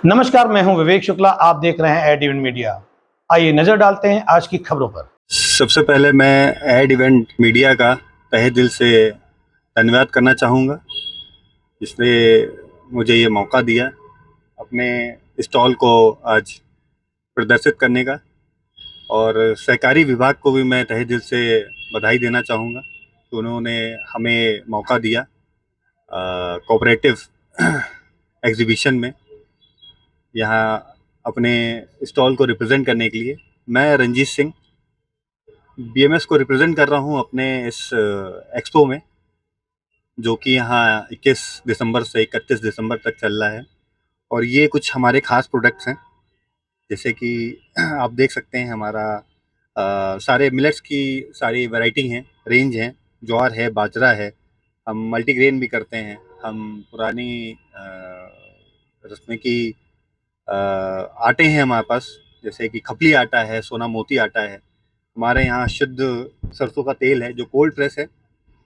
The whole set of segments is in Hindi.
नमस्कार, मैं हूं विवेक शुक्ला। आप देख रहे हैं एड इवेंट मीडिया। आइए नजर डालते हैं आज की खबरों पर। सबसे पहले मैं एड इवेंट मीडिया का तहे दिल से धन्यवाद करना चाहूँगा, इसलिए मुझे ये मौका दिया अपने स्टॉल को आज प्रदर्शित करने का। और सहकारी विभाग को भी मैं तहे दिल से बधाई देना चाहूँगा कि उन्होंने हमें मौका दिया कोऑपरेटिव एग्जीबिशन में यहाँ अपने स्टॉल को रिप्रेजेंट करने के लिए। मैं रंजीत सिंह बीएमएस को रिप्रेजेंट कर रहा हूँ अपने इस एक्सपो में, जो कि यहाँ 21 दिसंबर से 31 दिसंबर तक चल रहा है। और ये कुछ हमारे खास प्रोडक्ट्स हैं, जैसे कि आप देख सकते हैं हमारा सारे मिलेट्स की सारी वैरायटी हैं, रेंज हैं। ज्वार है, बाजरा है, हम मल्टीग्रेन भी करते हैं। हम पुरानी रस्में की आटे हैं हमारे पास, जैसे कि खपली आटा है, सोना मोती आटा है। हमारे यहाँ शुद्ध सरसों का तेल है जो कोल्ड प्रेस है,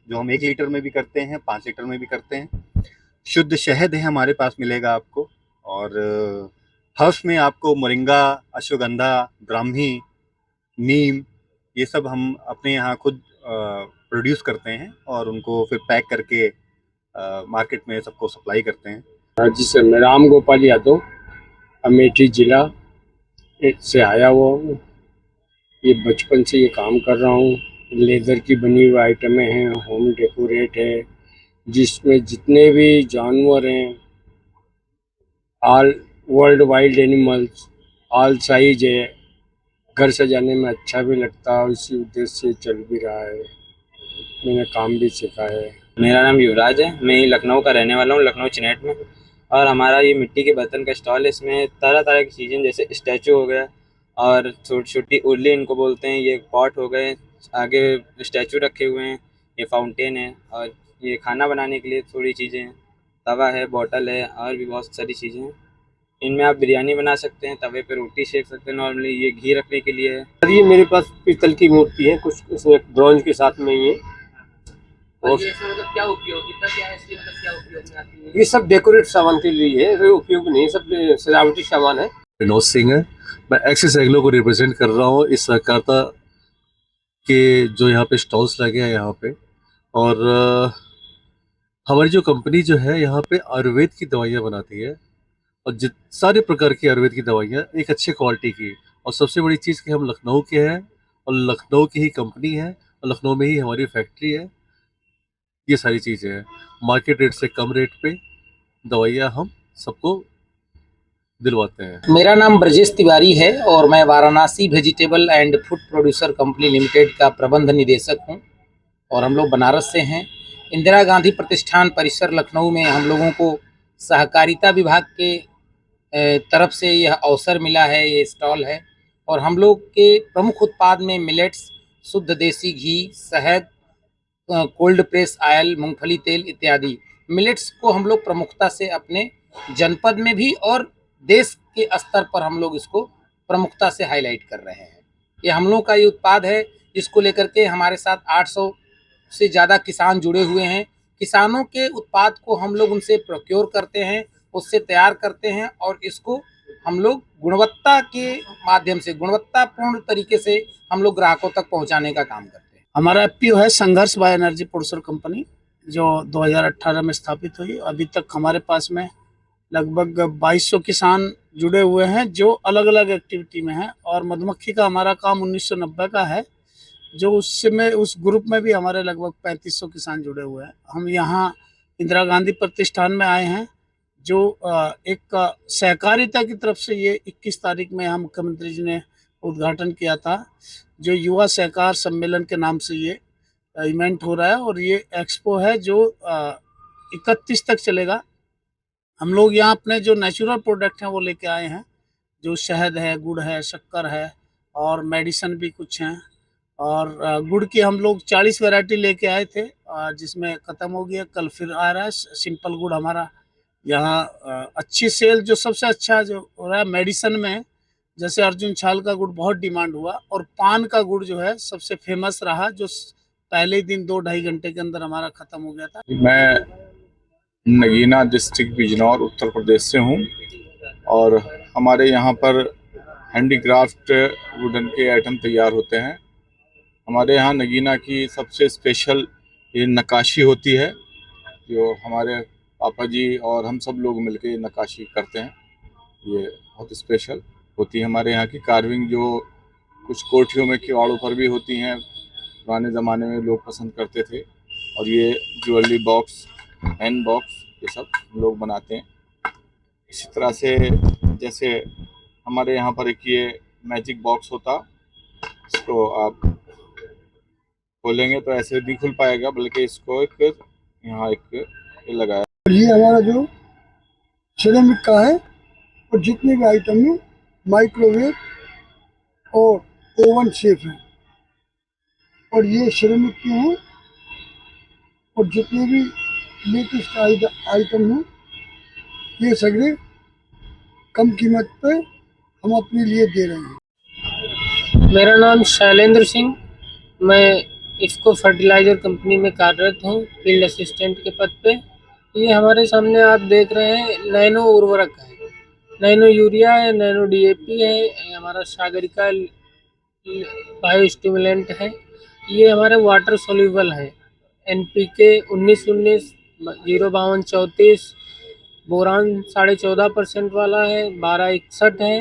जो हम 1 लीटर में भी करते हैं, 5 लीटर में भी करते हैं। शुद्ध शहद है हमारे पास मिलेगा आपको। और हर्ब्स में आपको मोरिंगा, अश्वगंधा, ब्राह्मी, नीम, ये सब हम अपने यहाँ खुद प्रोड्यूस करते हैं और उनको फिर पैक करके मार्केट में सबको सप्लाई करते हैं। जी सर, मैं राम गोपाल यादव अमेठी जिला से आया हुआ हूँ। ये बचपन से ये काम कर रहा हूँ। लेदर की बनी हुई आइटमें हैं, होम डेकोरेट है, जिसमें जितने भी जानवर हैं, all world wild animals, all size है। घर सजाने में अच्छा भी लगता है, इसी उद्देश्य से चल भी रहा है। मैंने काम भी सीखा है। मेरा नाम युवराज है, मैं ही लखनऊ का रहने वाला हूँ, लखनऊ चिनेट में। और हमारा ये मिट्टी के बर्तन का स्टॉल है। इसमें तरह तरह की चीज़ें, जैसे स्टैचू हो गया और छोटी छोटी उर्ली इनको बोलते हैं, ये पॉट हो गए, आगे स्टैचू रखे हुए हैं, ये फाउंटेन है, और ये खाना बनाने के लिए थोड़ी चीज़ें हैं, तवा है, बॉटल है, और भी बहुत सारी चीज़ें हैं। इनमें आप बिरयानी बना सकते हैं, तवे पे रोटी सेक सकते हैं। नॉर्मली ये घी रखने के लिए है। ये मेरे पास पीतल की मूर्ति है, कुछ इसमें ब्रॉन्ज के साथ में ये। और ये मतलब क्या उपयोगिता क्या है इसकी, मतलब क्या उपयोग में आती है? ये सब डेकोरेट सामान के लिए है, कोई उपयोग नहीं, सब सजावटी सामान है। विनोद सिंह है, मैं एक्सिस एग्रो को रिप्रेजेंट कर रहा हूँ इस सहकारिता के जो यहाँ पे स्टॉल्स लगे हैं यहाँ पे। और हमारी जो कंपनी जो है यहाँ पे आयुर्वेद की दवाइयाँ बनाती है, और सारे प्रकार की आयुर्वेद की दवाइयाँ एक अच्छे क्वालिटी की। और सबसे बड़ी चीज़ कि हम लखनऊ के हैं और लखनऊ की ही कंपनी है और लखनऊ में ही हमारी फैक्ट्री है। ये सारी चीज़ें हैं, मार्केट रेट से कम रेट पे दवाइयाँ हम सबको दिलवाते हैं। मेरा नाम ब्रजेश तिवारी है और मैं Varanasi vegetable and food producer company limited का प्रबंध निदेशक हूं। और हम लोग बनारस से हैं। इंदिरा गांधी प्रतिष्ठान परिसर लखनऊ में हम लोगों को सहकारिता विभाग के तरफ से यह अवसर मिला है, ये स्टॉल है। और हम लोग के प्रमुख उत्पाद में मिलेट्स, शुद्ध देसी घी, शहद, कोल्ड प्रेस ऑयल, मूंगफली तेल इत्यादि। मिलेट्स को हम लोग प्रमुखता से अपने जनपद में भी और देश के स्तर पर हम लोग इसको प्रमुखता से हाईलाइट कर रहे हैं। ये हम लोग का ये उत्पाद है, जिसको लेकर के हमारे साथ 800 से ज़्यादा किसान जुड़े हुए हैं। किसानों के उत्पाद को हम लोग उनसे प्रोक्योर करते हैं, उससे तैयार करते हैं, और इसको हम लोग गुणवत्ता के माध्यम से, गुणवत्तापूर्ण तरीके से हम लोग ग्राहकों तक पहुंचाने का काम करते हैं। हमारा एफपीओ है संघर्ष बायो एनर्जी प्रोड्यूसर कंपनी, जो 2018 में स्थापित हुई। अभी तक हमारे पास में लगभग 2200 किसान जुड़े हुए हैं, जो अलग अलग एक्टिविटी में हैं। और मधुमक्खी का हमारा काम 1990 का है, जो उसमें उस ग्रुप में भी हमारे लगभग 3500 किसान जुड़े हुए हैं। हम यहाँ इंदिरा गांधी प्रतिष्ठान में आए हैं, जो एक सहकारिता की तरफ से ये 21 तारीख में यहाँ मुख्यमंत्री जी ने उद्घाटन किया था, जो युवा सहकार सम्मेलन के नाम से ये इवेंट हो रहा है। और ये एक्सपो है जो 31 तक चलेगा। हम लोग यहाँ अपने जो नेचुरल प्रोडक्ट हैं वो लेके आए हैं, जो शहद है, गुड़ है, शक्कर है, और मेडिसिन भी कुछ हैं। और गुड़ की हम लोग 40 वैरायटी लेके आए थे, जिसमें ख़त्म हो गया, कल फिर आ रहा है। सिंपल गुड़ हमारा यहाँ अच्छी सेल, जो सबसे अच्छा जो हो रहा है मेडिसिन में, जैसे अर्जुन छाल का गुड़ बहुत डिमांड हुआ, और पान का गुड़ जो है सबसे फेमस रहा, जो पहले ही दिन 2-2.5 घंटे के अंदर हमारा ख़त्म हो गया था। मैं नगीना डिस्ट्रिक्ट बिजनौर उत्तर प्रदेश से हूँ। और हमारे यहाँ पर हैंडीक्राफ्ट वुडन के आइटम तैयार होते हैं। हमारे यहाँ नगीना की सबसे स्पेशल ये नक्काशी होती है, जो हमारे पापा जी और हम सब लोग मिलके नक्काशी करते हैं। ये बहुत स्पेशल होती है हमारे यहाँ की कार्विंग, जो कुछ कोठियों में किवाड़ों पर भी होती हैं, पुराने ज़माने में लोग पसंद करते थे। और ये ज्वेलरी बॉक्स, हैंड बॉक्स, ये सब हम लोग बनाते हैं। इसी तरह से जैसे हमारे यहाँ पर एक ये मैजिक बॉक्स होता, इसको आप खोलेंगे तो ऐसे नहीं खुल पाएगा, बल्कि इसको एक यहाँ एक ये लगाया। ये हमारा जो सिरेमिक का है, और जितने भी आइटम में माइक्रोवेव और ओवन सेफ हैं, और ये सिरेमिक के हैं, और जितने भी लेटेस्ट आइटम हैं ये सगळे कम कीमत पे हम अपने लिए दे रहे हैं। मेरा नाम शैलेंद्र सिंह, मैं इफ़को फर्टिलाइज़र कंपनी में कार्यरत हूँ, फील्ड असिस्टेंट के पद पे। ये हमारे सामने आप देख रहे हैं नैनो उर्वरक है, नैनो यूरिया है, नैनो DAP है, ये हमारा सागरिका बायो स्टिमुलेंट है। ये हमारे वाटर सोल्यूबल है, NPK 19-19, 052-34, बोरान 14.5% वाला है, 1261 है।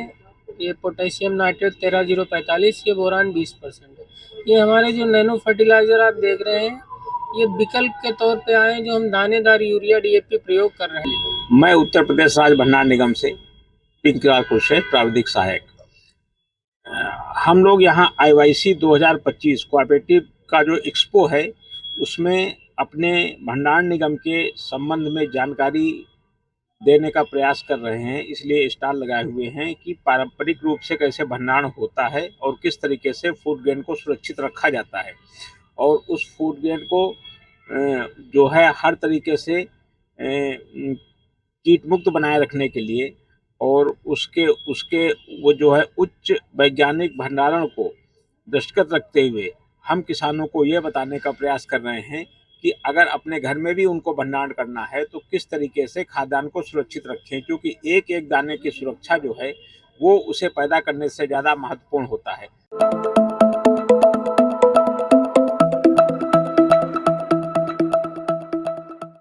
ये पोटेशियम नाइट्रेट 13-045, ये बोरान 20% है। ये हमारे जो नैनो फर्टिलाइज़र आप देख रहे हैं, ये विकल्प के तौर पे आए हैं, जो हम दानेदार यूरिया DAP प्रयोग कर रहे हैं। मैं उत्तर प्रदेश राज्य भंडार निगम से पिंकलाल से प्राविधिक सहायक। हम लोग यहाँ IYC 2025 कोऑपरेटिव का जो एक्सपो है, उसमें अपने भंडार निगम के संबंध में जानकारी देने का प्रयास कर रहे हैं। इसलिए स्टॉल लगाए हुए हैं कि पारंपरिक रूप से कैसे भंडारण होता है और किस तरीके से फूड ग्रेन को सुरक्षित रखा जाता है, और उस फूड ग्रेन को जो है हर तरीके से कीट मुक्त बनाए रखने के लिए, और उसके वो जो है उच्च वैज्ञानिक भंडारण को दृष्टिगत रखते हुए हम किसानों को ये बताने का प्रयास कर रहे हैं कि अगर अपने घर में भी उनको भंडारण करना है तो किस तरीके से खाद्यान्न को सुरक्षित रखें, क्योंकि एक एक दाने की सुरक्षा जो है वो उसे पैदा करने से ज़्यादा महत्वपूर्ण होता है।